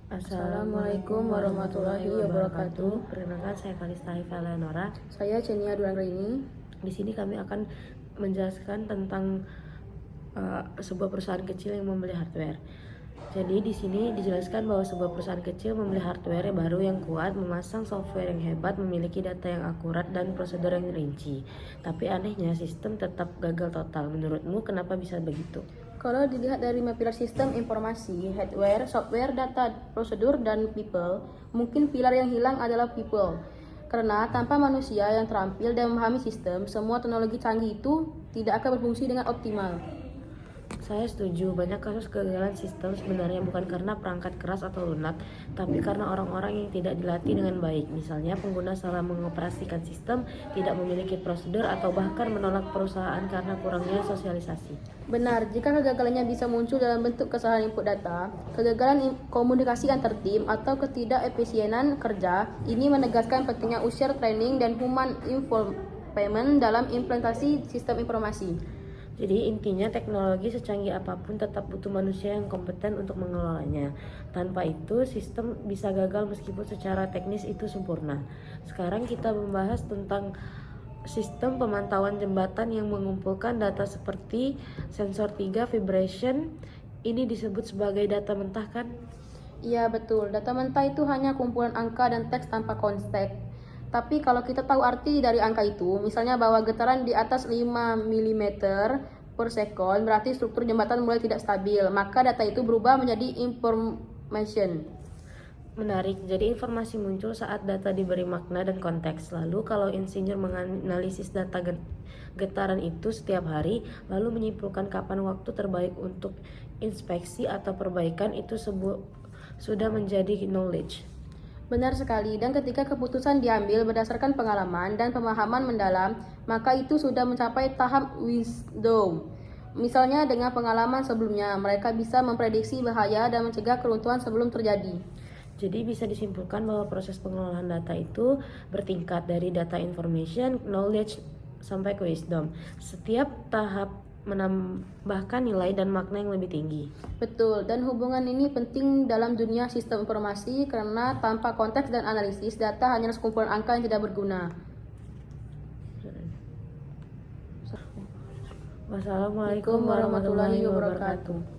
Assalamualaikum warahmatullahi wabarakatuh. Perkenalkan, saya Kalista Eleonora. Saya Cenia Duangrini. Di sini kami akan menjelaskan tentang sebuah perusahaan kecil yang membeli hardware. Jadi di sini dijelaskan bahwa sebuah perusahaan kecil membeli hardware baru yang kuat, memasang software yang hebat, memiliki data yang akurat dan prosedur yang rinci. Tapi anehnya sistem tetap gagal total. Menurutmu kenapa bisa begitu? Kalau dilihat dari 5 pilar sistem informasi, hardware, software, data, prosedur, dan people, mungkin pilar yang hilang adalah people. Karena tanpa manusia yang terampil dan memahami sistem, semua teknologi canggih itu tidak akan berfungsi dengan optimal. Saya setuju, banyak kasus kegagalan sistem sebenarnya bukan karena perangkat keras atau lunak, tapi karena orang-orang yang tidak dilatih dengan baik. Misalnya pengguna salah mengoperasikan sistem, tidak memiliki prosedur, atau bahkan menolak perusahaan karena kurangnya sosialisasi. Benar, jika kegagalannya bisa muncul dalam bentuk kesalahan input data, kegagalan komunikasi antar tim, atau ketidakefisienan kerja, ini menegaskan pentingnya unsur training dan human involvement dalam implementasi sistem informasi. Jadi intinya teknologi secanggih apapun tetap butuh manusia yang kompeten untuk mengelolanya. Tanpa itu sistem bisa gagal meskipun secara teknis itu sempurna. Sekarang kita membahas tentang sistem pemantauan jembatan yang mengumpulkan data seperti sensor 3 vibration. Ini disebut sebagai data mentah kan? Iya betul, data mentah itu hanya kumpulan angka dan teks tanpa konteks. Tapi kalau kita tahu arti dari angka itu, misalnya bahwa getaran di atas 5 mm per sekon, berarti struktur jembatan mulai tidak stabil, maka data itu berubah menjadi information. Menarik, jadi informasi muncul saat data diberi makna dan konteks. Lalu kalau insinyur menganalisis data getaran itu setiap hari, lalu menyimpulkan kapan waktu terbaik untuk inspeksi atau perbaikan, itu sudah menjadi knowledge. Benar sekali, dan ketika keputusan diambil berdasarkan pengalaman dan pemahaman mendalam, maka itu sudah mencapai tahap wisdom. Misalnya dengan pengalaman sebelumnya, mereka bisa memprediksi bahaya dan mencegah keruntuhan sebelum terjadi. Jadi bisa disimpulkan bahwa proses pengelolaan data itu bertingkat dari data information, knowledge, sampai ke wisdom. Setiap tahap menambahkan nilai dan makna yang lebih tinggi. Betul, dan hubungan ini penting dalam dunia sistem informasi karena tanpa konteks dan analisis, data hanyalah sekumpulan angka yang tidak berguna. Wassalamualaikum warahmatullahi wabarakatuh.